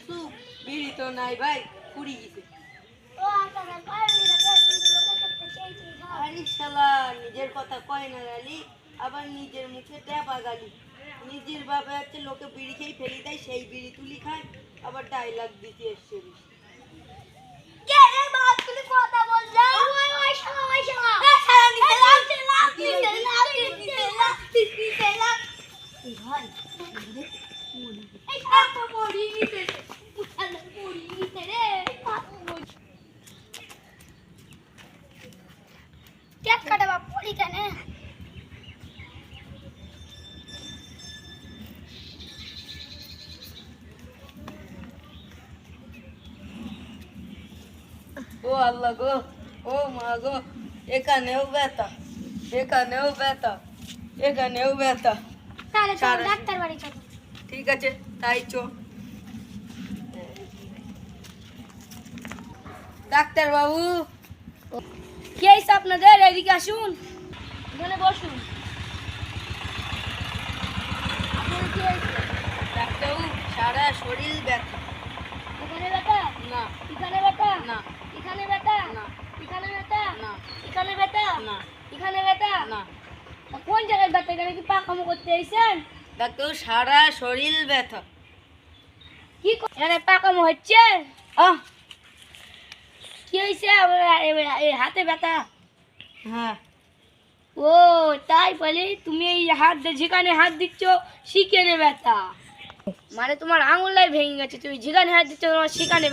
কিছু বিড়ি তো নাই ভাই, পুড়ি গেছে। আরে শালা নিজের কথা কয় না গালি, আবার নিজের মুখে ট্যাপা গালি। নিজের বাবা হচ্ছে লোকে বিড়ি খেয়ে ফেলি দেয়, সেই বিড়ি তুলি খায়, আবার ডায়লগ দিতে এসছে বেশি। ও আল্লাহ গো, ও মা গো, এখানেও ব্যথা, এখানেও ব্যথা, এখানেও ব্যথা। ডাক্তার বাড়ি চলো। ঠিক আছে, তাই চো। ডাক্তার বাবু, কি হয়েছে আপনাদের? এদিকে আসুন, এখানে বসুন। আপনার কি হয়েছে? ডাক্তারবাবু সারা শরীর ব্যথা। এখানে ব্যথা? না এখানে ব্যথা? না এখানে ব্যথা? না এখানে ব্যথা? না এখানে ব্যথা? না এখানে ব্যথা? না। কোন জায়গায় ব্যথা? এখানে কি পাকামো করতে এসেছেন? ডাক্তারবাবু সারা শরীর ব্যথা। এখানে পাকামো হচ্ছে? আহ কি হয়েছে? এই হাতে ব্যথা? হ্যাঁ। ও তাই বলে তুমি এই যেখানে হাত দিচ্ছ সেখানে ব্যথা, মানে তোমার আঙুলটাই ভেঙে গেছে, তুমি যেখানে হাত দিচ্ছ তোমার সেখানে ব্যথা।